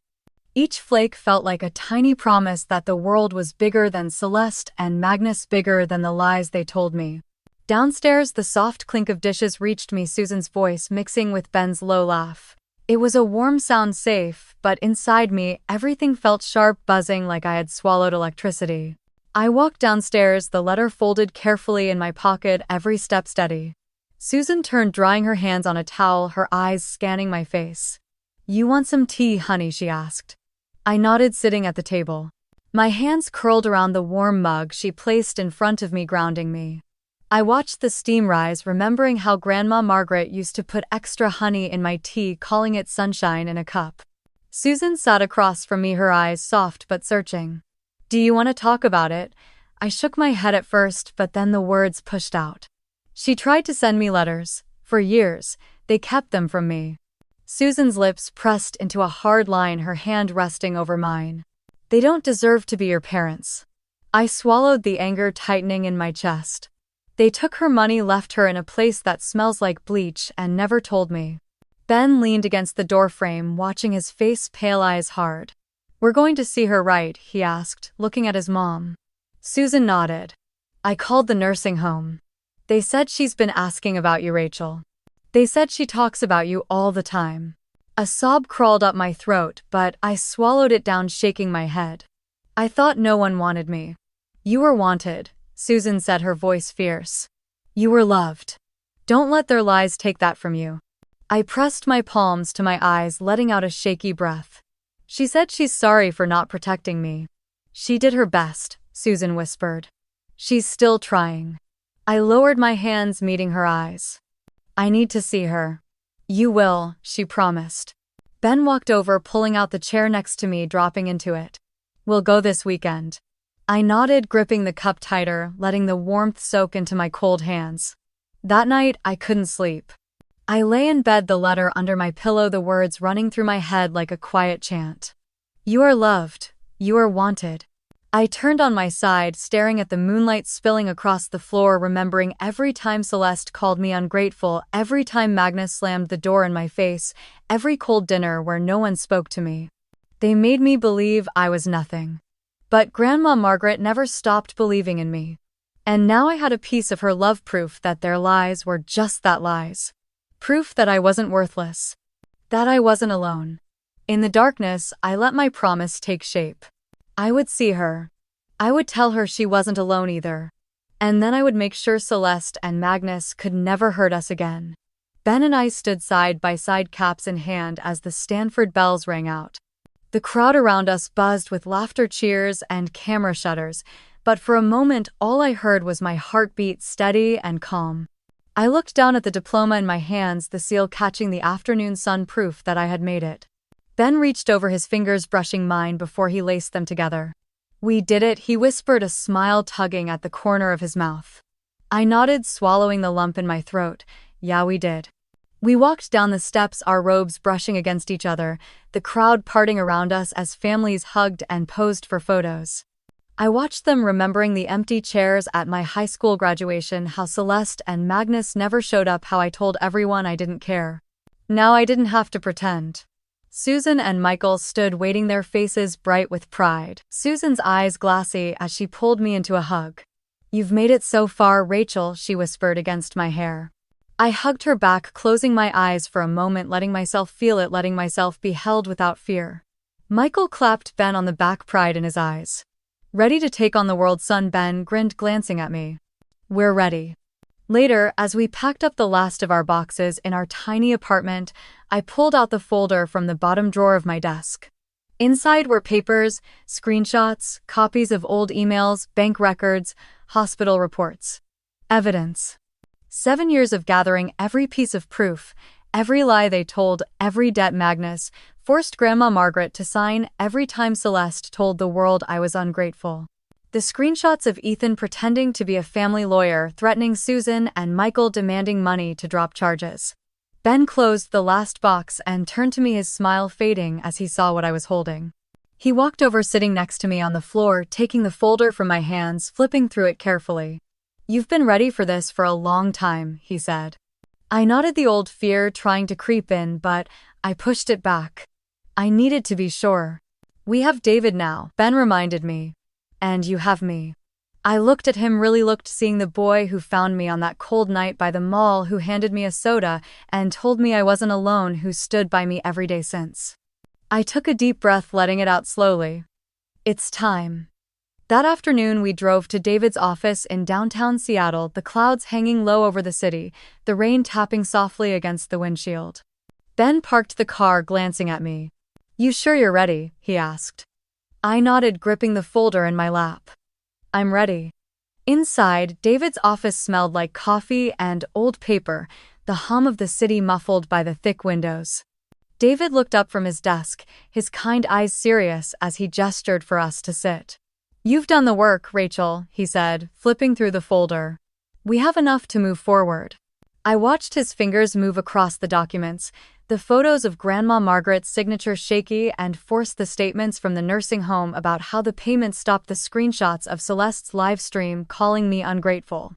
Each flake felt like a tiny promise that the world was bigger than Celeste and Magnus, bigger than the lies they told me. Downstairs, the soft clink of dishes reached me, Susan's voice mixing with Ben's low laugh. It was a warm sound, safe, but inside me, everything felt sharp, buzzing like I had swallowed electricity. I walked downstairs, the letter folded carefully in my pocket, every step steady. Susan turned, drying her hands on a towel, her eyes scanning my face. "You want some tea, honey?" she asked. I nodded, sitting at the table. My hands curled around the warm mug she placed in front of me, grounding me. I watched the steam rise, remembering how Grandma Margaret used to put extra honey in my tea, calling it sunshine in a cup. Susan sat across from me, her eyes soft but searching. "Do you want to talk about it?" I shook my head at first, but then the words pushed out. "She tried to send me letters. For years, they kept them from me." Susan's lips pressed into a hard line, her hand resting over mine. "They don't deserve to be your parents." I swallowed, the anger tightening in my chest. "They took her money, left her in a place that smells like bleach, and never told me." Ben leaned against the doorframe, watching, his face pale, eyes hard. "We're going to see her, right?" he asked, looking at his mom. Susan nodded. "I called the nursing home. They said she's been asking about you, Rachel. They said she talks about you all the time." A sob crawled up my throat, but I swallowed it down, shaking my head. "I thought no one wanted me." "You were wanted," Susan said, her voice fierce. You were loved. Don't let their lies take that from you. I pressed my palms to my eyes, letting out a shaky breath. She said she's sorry for not protecting me. She did her best, Susan whispered. She's still trying. I lowered my hands, meeting her eyes. I need to see her. You will, she promised. Ben walked over, pulling out the chair next to me, dropping into it. We'll go this weekend. I nodded, gripping the cup tighter, letting the warmth soak into my cold hands. That night, I couldn't sleep. I lay in bed, the letter under my pillow, the words running through my head like a quiet chant. You are loved. You are wanted. I turned on my side, staring at the moonlight spilling across the floor, remembering every time Celeste called me ungrateful, every time Magnus slammed the door in my face, every cold dinner where no one spoke to me. They made me believe I was nothing. But Grandma Margaret never stopped believing in me. And now I had a piece of her love, proof that their lies were just that, lies. Proof that I wasn't worthless. That I wasn't alone. In the darkness, I let my promise take shape. I would see her. I would tell her she wasn't alone either. And then I would make sure Celeste and Magnus could never hurt us again. Ben and I stood side by side, caps in hand, as the Stanford bells rang out. The crowd around us buzzed with laughter, cheers, and camera shutters, but for a moment all I heard was my heartbeat, steady and calm. I looked down at the diploma in my hands, the seal catching the afternoon sun, proof that I had made it. Ben reached over, his fingers brushing mine before he laced them together. We did it, he whispered, a smile tugging at the corner of his mouth. I nodded, swallowing the lump in my throat. Yeah, we did. We walked down the steps, our robes brushing against each other, the crowd parting around us as families hugged and posed for photos. I watched them, remembering the empty chairs at my high school graduation, how Celeste and Magnus never showed up, how I told everyone I didn't care. Now I didn't have to pretend. Susan and Michael stood waiting, their faces bright with pride. Susan's eyes glassy as she pulled me into a hug. You've made it so far, Rachel, she whispered against my hair. I hugged her back, closing my eyes for a moment, letting myself feel it, letting myself be held without fear. Michael clapped Ben on the back, pride in his eyes. Ready to take on the world, son? Ben grinned, glancing at me. We're ready. Later, as we packed up the last of our boxes in our tiny apartment, I pulled out the folder from the bottom drawer of my desk. Inside were papers, screenshots, copies of old emails, bank records, hospital reports. Evidence. 7 years of gathering every piece of proof, every lie they told, every debt Magnus forced Grandma Margaret to sign, every time Celeste told the world I was ungrateful. The screenshots of Ethan pretending to be a family lawyer, threatening Susan, and Michael demanding money to drop charges. Ben closed the last box and turned to me, his smile fading as he saw what I was holding. He walked over, sitting next to me on the floor, taking the folder from my hands, flipping through it carefully. You've been ready for this for a long time, he said. I nodded, the old fear trying to creep in, but I pushed it back. I needed to be sure. We have David now, Ben reminded me. And you have me. I looked at him, really looked, seeing the boy who found me on that cold night by the mall, who handed me a soda and told me I wasn't alone, who stood by me every day since. I took a deep breath, letting it out slowly. It's time. That afternoon we drove to David's office in downtown Seattle, the clouds hanging low over the city, the rain tapping softly against the windshield. Ben parked the car, glancing at me. You sure you're ready? He asked. I nodded, gripping the folder in my lap. I'm ready. Inside, David's office smelled like coffee and old paper, the hum of the city muffled by the thick windows. David looked up from his desk, his kind eyes serious as he gestured for us to sit. You've done the work, Rachel, he said, flipping through the folder. We have enough to move forward. I watched his fingers move across the documents, the photos of Grandma Margaret's signature shaky, and forced the statements from the nursing home about how the payment stopped, the screenshots of Celeste's live stream calling me ungrateful.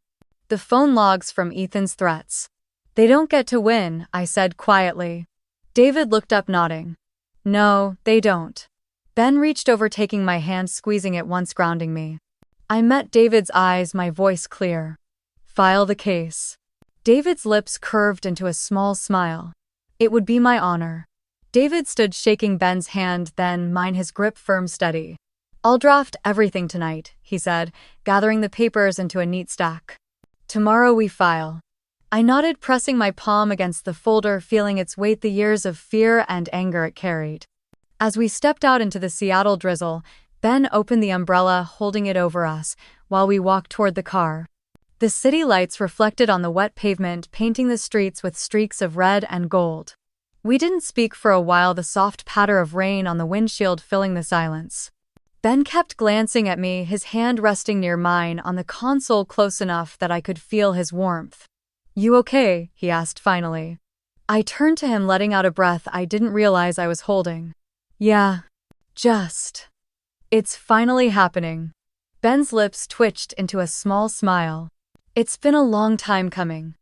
The phone logs from Ethan's threats. They don't get to win, I said quietly. David looked up, nodding. No, they don't. Ben reached over, taking my hand, squeezing it once, grounding me. I met David's eyes, my voice clear. File the case. David's lips curved into a small smile. It would be my honor. David stood, shaking Ben's hand, then mine, his grip firm, steady. I'll draft everything tonight, he said, gathering the papers into a neat stack. Tomorrow we file. I nodded, pressing my palm against the folder, feeling its weight, the years of fear and anger it carried. As we stepped out into the Seattle drizzle, Ben opened the umbrella, holding it over us, while we walked toward the car. The city lights reflected on the wet pavement, painting the streets with streaks of red and gold. We didn't speak for a while, the soft patter of rain on the windshield filling the silence. Ben kept glancing at me, his hand resting near mine on the console, close enough that I could feel his warmth. "You okay?" he asked finally. I turned to him, letting out a breath I didn't realize I was holding. "Yeah. Just. It's finally happening." Ben's lips twitched into a small smile. "It's been a long time coming."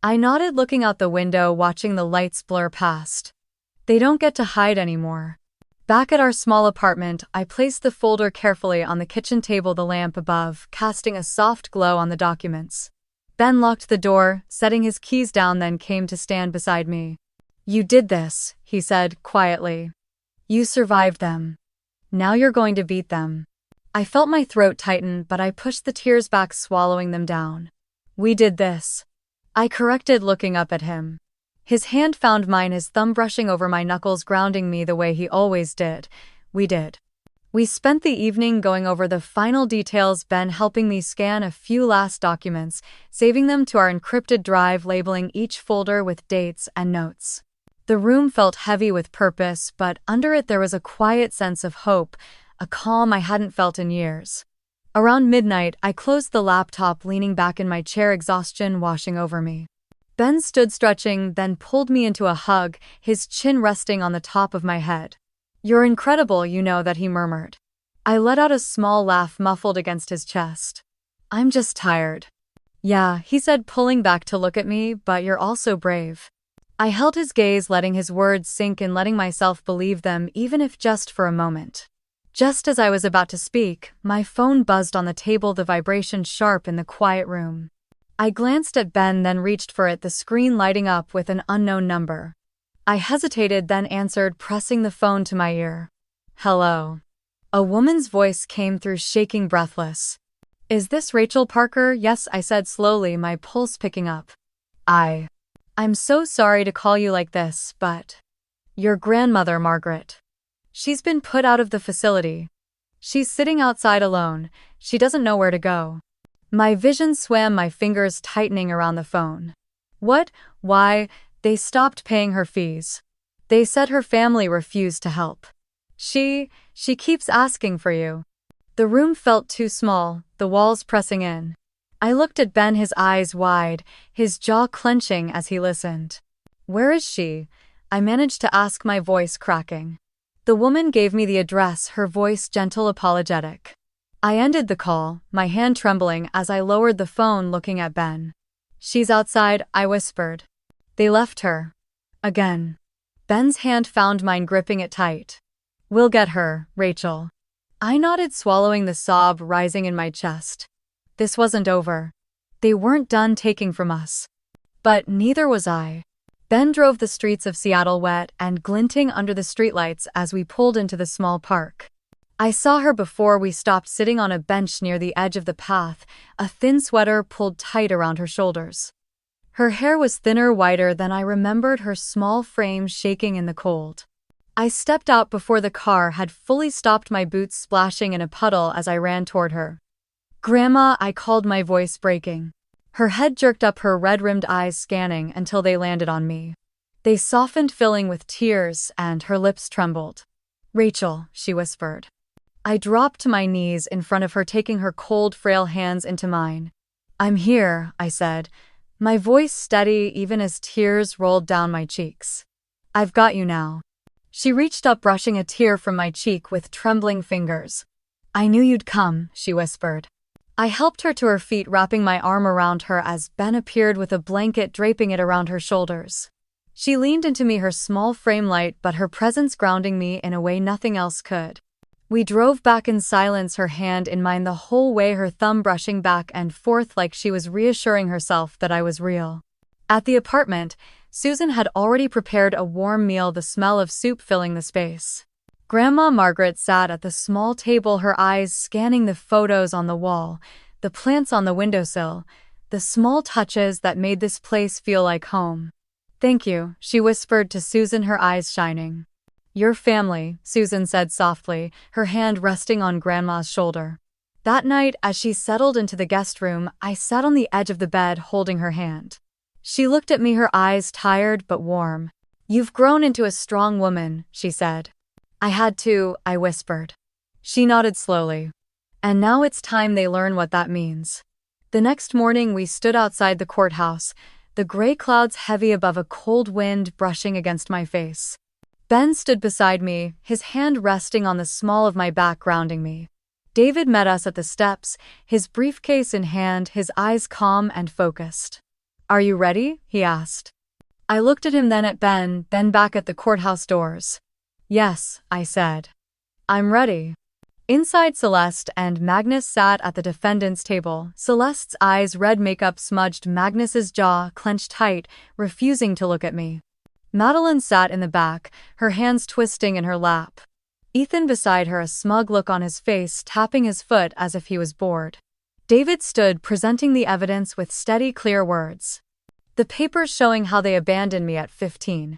I nodded, looking out the window, watching the lights blur past. They don't get to hide anymore. Back at our small apartment, I placed the folder carefully on the kitchen table, the lamp above casting a soft glow on the documents. Ben locked the door, setting his keys down, then came to stand beside me. "You did this," he said quietly. "You survived them. Now you're going to beat them." I felt my throat tighten, but I pushed the tears back, swallowing them down. "We did this," I corrected, looking up at him. His hand found mine, his thumb brushing over my knuckles, grounding me the way he always did. "We did." We spent the evening going over the final details, Ben helping me scan a few last documents, saving them to our encrypted drive, labeling each folder with dates and notes. The room felt heavy with purpose, but under it there was a quiet sense of hope, a calm I hadn't felt in years. Around midnight, I closed the laptop, leaning back in my chair, exhaustion washing over me. Ben stood stretching, then pulled me into a hug, his chin resting on the top of my head. "You're incredible, you know that," he murmured. I let out a small laugh, muffled against his chest. "I'm just tired." "Yeah," he said, pulling back to look at me, "but you're also brave." I held his gaze, letting his words sink in, letting myself believe them, even if just for a moment. Just as I was about to speak, my phone buzzed on the table, the vibration sharp in the quiet room. I glanced at Ben, then reached for it, the screen lighting up with an unknown number. I hesitated, then answered, pressing the phone to my ear. "Hello." A woman's voice came through, shaking, breathless. "Is this Rachel Parker?" "Yes," I said slowly, my pulse picking up. I'm so sorry to call you like this, but your grandmother, Margaret. She's been put out of the facility. She's sitting outside alone. She doesn't know where to go." My vision swam, my fingers tightening around the phone. "What? Why?" "They stopped paying her fees. They said her family refused to help. She keeps asking for you." The room felt too small, the walls pressing in. I looked at Ben, his eyes wide, his jaw clenching as he listened. "Where is she?" I managed to ask, my voice cracking. The woman gave me the address, her voice gentle, apologetic. I ended the call, my hand trembling as I lowered the phone, looking at Ben. "She's outside," I whispered. "They left her. Again." Ben's hand found mine, gripping it tight. "We'll get her, Rachel." I nodded, swallowing the sob rising in my chest. This wasn't over. They weren't done taking from us. But neither was I. Ben drove the streets of Seattle, wet and glinting under the streetlights, as we pulled into the small park. I saw her before we stopped, sitting on a bench near the edge of the path, a thin sweater pulled tight around her shoulders. Her hair was thinner, whiter than I remembered, her small frame shaking in the cold. I stepped out before the car had fully stopped, my boots splashing in a puddle as I ran toward her. "Grandma," I called, my voice breaking. Her head jerked up, her red-rimmed eyes scanning until they landed on me. They softened, filling with tears, and her lips trembled. "Rachel," she whispered. I dropped to my knees in front of her, taking her cold, frail hands into mine. "I'm here," I said, my voice steady even as tears rolled down my cheeks. "I've got you now." She reached up, brushing a tear from my cheek with trembling fingers. "I knew you'd come," she whispered. I helped her to her feet, wrapping my arm around her as Ben appeared with a blanket, draping it around her shoulders. She leaned into me, her small frame light, but her presence grounding me in a way nothing else could. We drove back in silence, her hand in mine the whole way, her thumb brushing back and forth like she was reassuring herself that I was real. At the apartment, Susan had already prepared a warm meal, the smell of soup filling the space. Grandma Margaret sat at the small table, her eyes scanning the photos on the wall, the plants on the windowsill, The small touches that made this place feel like home. "Thank you," she whispered to Susan, her eyes shining. "Your family," Susan said softly, her hand resting on Grandma's shoulder. That night, as she settled into the guest room, I sat on the edge of the bed holding her hand. She looked at me, her eyes tired but warm. "You've grown into a strong woman," she said. "I had to," I whispered. She nodded slowly. "And now it's time they learn what that means." The next morning we stood outside the courthouse, the gray clouds heavy above, a cold wind brushing against my face. Ben stood beside me, his hand resting on the small of my back, grounding me. David met us at the steps, his briefcase in hand, his eyes calm and focused. "Are you ready?" he asked. I looked at him, then at Ben, then back at the courthouse doors. "Yes," I said. "I'm ready." Inside, Celeste and Magnus sat at the defendant's table. Celeste's eyes red, makeup smudged, Magnus's jaw clenched tight, refusing to look at me. Madeline sat in the back, her hands twisting in her lap. Ethan beside her, a smug look on his face, tapping his foot as if he was bored. David stood, presenting the evidence with steady, clear words. The papers showing how they abandoned me at 15.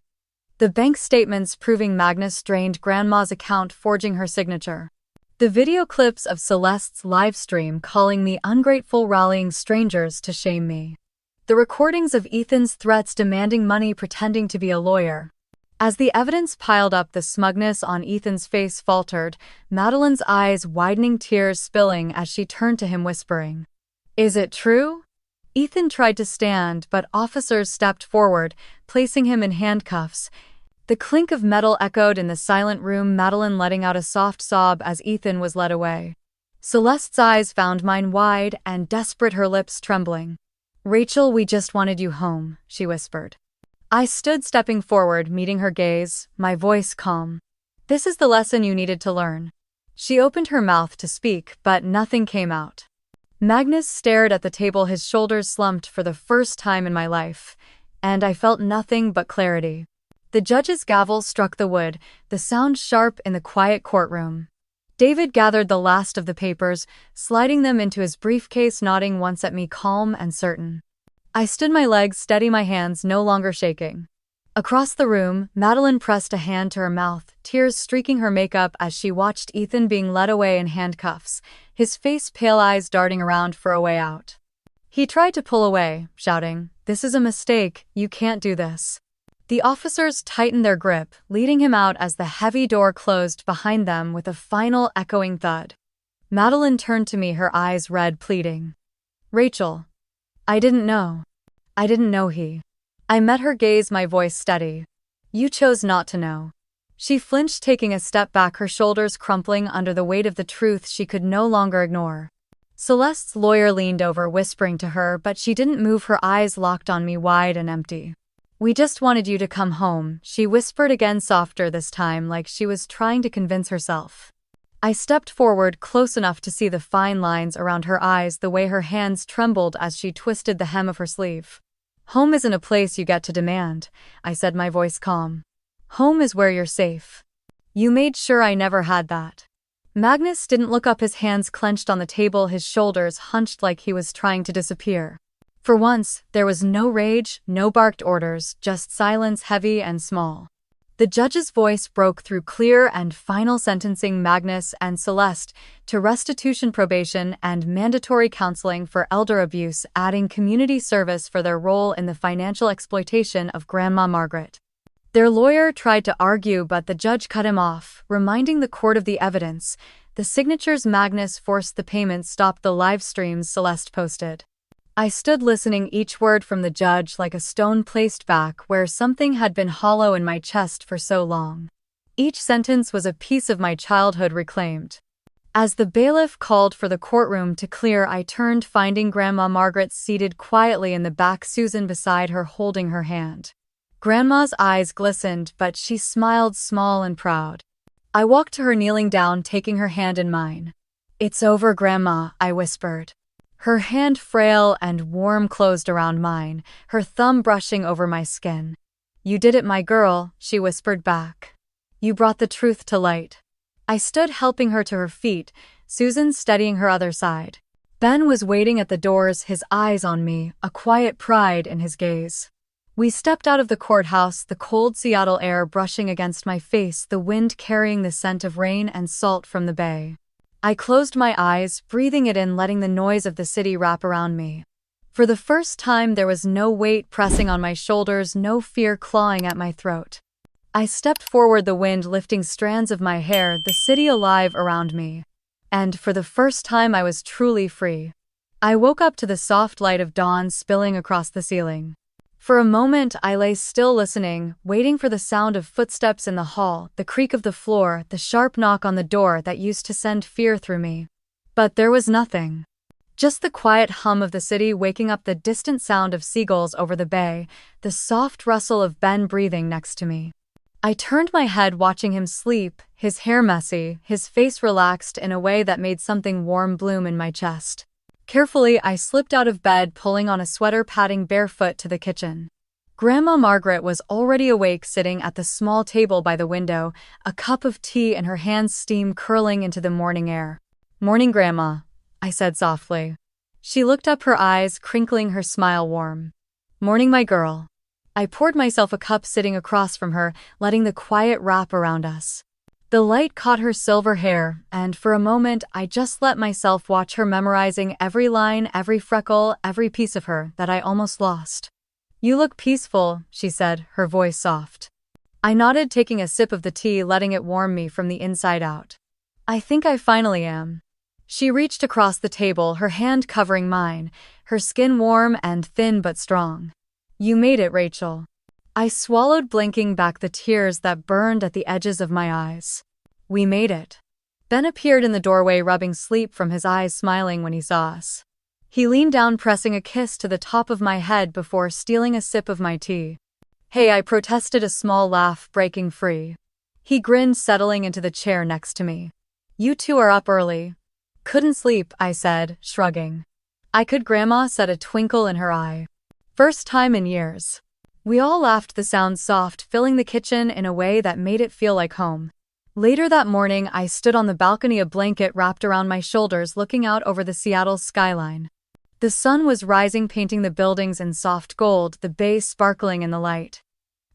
The bank statements proving Magnus drained Grandma's account, forging her signature. The video clips of Celeste's live stream calling me ungrateful, rallying strangers to shame me. The recordings of Ethan's threats, demanding money, pretending to be a lawyer. As the evidence piled up, the smugness on Ethan's face faltered, Madeline's eyes widening, tears spilling as she turned to him, whispering, "Is it true?" Ethan tried to stand, but officers stepped forward, placing him in handcuffs. The clink of metal echoed in the silent room, Madeline letting out a soft sob as Ethan was led away. Celeste's eyes found mine, wide and desperate, her lips trembling. "Rachel, we just wanted you home," she whispered. I stood, stepping forward, meeting her gaze, my voice calm. "This is the lesson you needed to learn." She opened her mouth to speak, but nothing came out. Magnus stared at the table, his shoulders slumped for the first time in my life, and I felt nothing but clarity. The judge's gavel struck the wood, the sound sharp in the quiet courtroom. David gathered the last of the papers, sliding them into his briefcase, nodding once at me, calm and certain. I stood, my legs steady, my hands no longer shaking. Across the room, Madeline pressed a hand to her mouth, tears streaking her makeup as she watched Ethan being led away in handcuffs, his face pale, eyes darting around for a way out. He tried to pull away, shouting, "This is a mistake, you can't do this." The officers tightened their grip, leading him out as the heavy door closed behind them with a final echoing thud. Madeline turned to me, her eyes red, pleading. "Rachel, I didn't know. I didn't know he." I met her gaze, my voice steady. "You chose not to know." She flinched, taking a step back, her shoulders crumpling under the weight of the truth she could no longer ignore. Celeste's lawyer leaned over, whispering to her, but she didn't move, her eyes locked on me, wide and empty. "We just wanted you to come home," she whispered again, softer this time, like she was trying to convince herself. I stepped forward, close enough to see the fine lines around her eyes, the way her hands trembled as she twisted the hem of her sleeve. "Home isn't a place you get to demand," I said, my voice calm. "Home is where you're safe. You made sure I never had that." Magnus didn't look up, his hands clenched on the table, his shoulders hunched like he was trying to disappear. For once, there was no rage, no barked orders, just silence, heavy and small. The judge's voice broke through, clear and final, sentencing Magnus and Celeste to restitution, probation, and mandatory counseling for elder abuse, adding community service for their role in the financial exploitation of Grandma Margaret. Their lawyer tried to argue, but the judge cut him off, reminding the court of the evidence, the signatures Magnus forced, the payments stopped, the live streams Celeste posted. I stood listening, each word from the judge like a stone placed back where something had been hollow in my chest for so long. Each sentence was a piece of my childhood reclaimed. As the bailiff called for the courtroom to clear, I turned, finding Grandma Margaret seated quietly in the back, Susan beside her holding her hand. Grandma's eyes glistened, but she smiled, small and proud. I walked to her, kneeling down, taking her hand in mine. "It's over, Grandma," I whispered. Her hand, frail and warm, closed around mine, her thumb brushing over my skin. "You did it, my girl," she whispered back. "You brought the truth to light." I stood, helping her to her feet, Susan steadying her other side. Ben was waiting at the doors, his eyes on me, a quiet pride in his gaze. We stepped out of the courthouse, the cold Seattle air brushing against my face, the wind carrying the scent of rain and salt from the bay. I closed my eyes, breathing it in, letting the noise of the city wrap around me. For the first time, there was no weight pressing on my shoulders, no fear clawing at my throat. I stepped forward, the wind lifting strands of my hair, the city alive around me. And for the first time, I was truly free. I woke up to the soft light of dawn spilling across the ceiling. For a moment, I lay still, listening, waiting for the sound of footsteps in the hall, the creak of the floor, the sharp knock on the door that used to send fear through me. But there was nothing. Just the quiet hum of the city waking up, the distant sound of seagulls over the bay, the soft rustle of Ben breathing next to me. I turned my head, watching him sleep, his hair messy, his face relaxed in a way that made something warm bloom in my chest. Carefully, I slipped out of bed, pulling on a sweater, padding barefoot to the kitchen. Grandma Margaret was already awake, sitting at the small table by the window, a cup of tea in her hands, steam curling into the morning air. "Morning, Grandma," I said softly. She looked up, her eyes crinkling, her smile warm. "Morning, my girl." I poured myself a cup, sitting across from her, letting the quiet wrap around us. The light caught her silver hair, and for a moment I just let myself watch her, memorizing every line, every freckle, every piece of her that I almost lost. "You look peaceful," she said, her voice soft. I nodded, taking a sip of the tea, letting it warm me from the inside out. "I think I finally am." She reached across the table, her hand covering mine, her skin warm and thin but strong. "You made it, Rachel." I swallowed, blinking back the tears that burned at the edges of my eyes. "We made it." Ben appeared in the doorway, rubbing sleep from his eyes, smiling when he saw us. He leaned down, pressing a kiss to the top of my head before stealing a sip of my tea. "Hey," I protested, a small laugh breaking free. He grinned, settling into the chair next to me. "You two are up early." "Couldn't sleep," I said, shrugging. "I could," Grandma said, a twinkle in her eye. "First time in years." We all laughed, the sound soft, filling the kitchen in a way that made it feel like home. Later that morning, I stood on the balcony, a blanket wrapped around my shoulders, looking out over the Seattle skyline. The sun was rising, painting the buildings in soft gold, the bay sparkling in the light.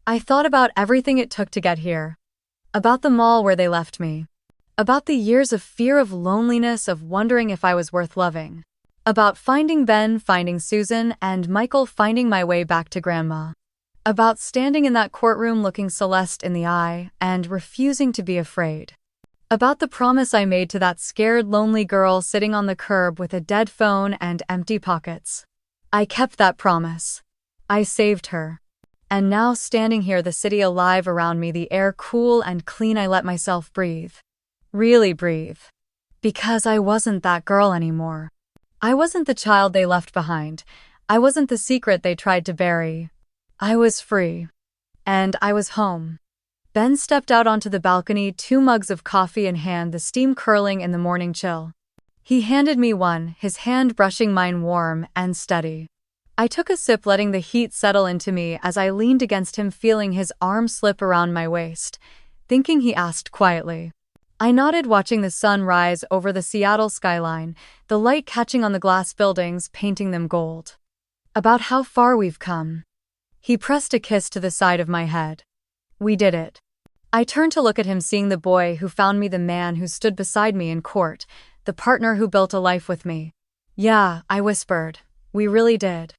I thought about everything it took to get here. About the mall where they left me. About the years of fear, of loneliness, of wondering if I was worth loving. About finding Ben, finding Susan, and Michael, finding my way back to Grandma. About standing in that courtroom, looking Celeste in the eye, and refusing to be afraid. About the promise I made to that scared, lonely girl sitting on the curb with a dead phone and empty pockets. I kept that promise. I saved her. And now, standing here, the city alive around me, the air cool and clean, I let myself breathe. Really breathe. Because I wasn't that girl anymore. I wasn't the child they left behind. I wasn't the secret they tried to bury. I was free. And I was home. Ben stepped out onto the balcony, 2 mugs of coffee in hand, the steam curling in the morning chill. He handed me one, his hand brushing mine, warm and steady. I took a sip, letting the heat settle into me as I leaned against him, feeling his arm slip around my waist. Thinking he asked quietly. I nodded, watching the sun rise over the Seattle skyline, the light catching on the glass buildings, painting them gold. About how far we've come. He pressed a kiss to the side of my head. We did it. I turned to look at him, seeing the boy who found me, the man who stood beside me in court, the partner who built a life with me. "Yeah," I whispered. "We really did."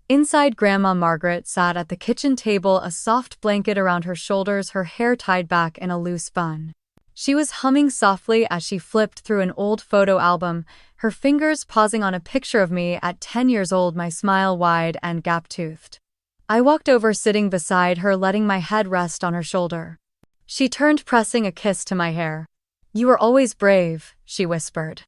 Inside, Grandma Margaret sat at the kitchen table, a soft blanket around her shoulders, her hair tied back in a loose bun. She was humming softly as she flipped through an old photo album, her fingers pausing on a picture of me at 10 years old, my smile wide and gap-toothed. I walked over, sitting beside her, letting my head rest on her shoulder. She turned, pressing a kiss to my hair. "You were always brave," she whispered.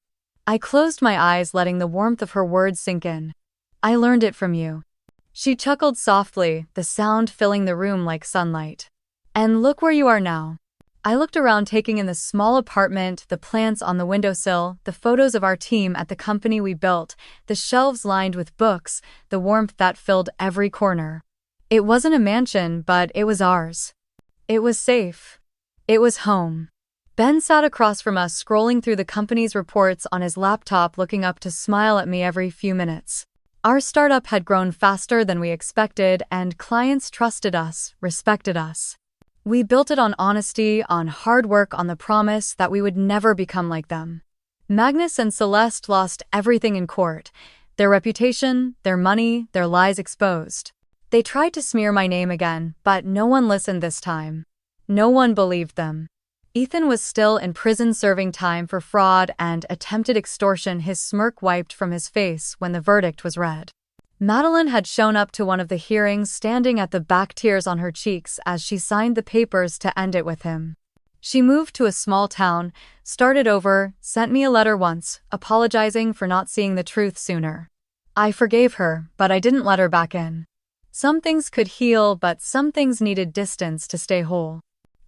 I closed my eyes, letting the warmth of her words sink in. "I learned it from you." She chuckled softly, the sound filling the room like sunlight. "And look where you are now." I looked around, taking in the small apartment, the plants on the windowsill, the photos of our team at the company we built, the shelves lined with books, the warmth that filled every corner. It wasn't a mansion, but it was ours. It was safe. It was home. Ben sat across from us, scrolling through the company's reports on his laptop, looking up to smile at me every few minutes. Our startup had grown faster than we expected, and clients trusted us, respected us. We built it on honesty, on hard work, on the promise that we would never become like them. Magnus and Celeste lost everything in court. Their reputation, their money, their lies exposed. They tried to smear my name again, but no one listened this time. No one believed them. Ethan was still in prison serving time for fraud and attempted extortion, his smirk wiped from his face when the verdict was read. Madeline had shown up to one of the hearings, standing at the back, tears on her cheeks as she signed the papers to end it with him. She moved to a small town, started over, sent me a letter once, apologizing for not seeing the truth sooner. I forgave her, but I didn't let her back in. Some things could heal, but some things needed distance to stay whole.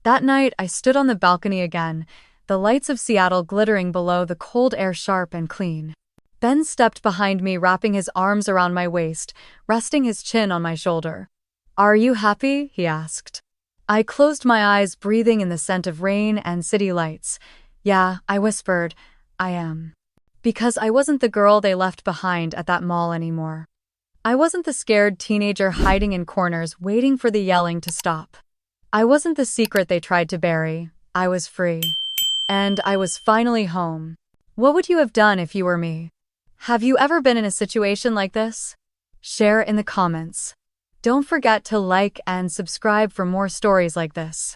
That night, I stood on the balcony again, the lights of Seattle glittering below, the cold air sharp and clean. Ben stepped behind me, wrapping his arms around my waist, resting his chin on my shoulder. "Are you happy?" he asked. I closed my eyes, breathing in the scent of rain and city lights. "Yeah," I whispered, "I am." Because I wasn't the girl they left behind at that mall anymore. I wasn't the scared teenager hiding in corners, waiting for the yelling to stop. I wasn't the secret they tried to bury. I was free. And I was finally home. What would you have done if you were me? Have you ever been in a situation like this? Share in the comments. Don't forget to like and subscribe for more stories like this.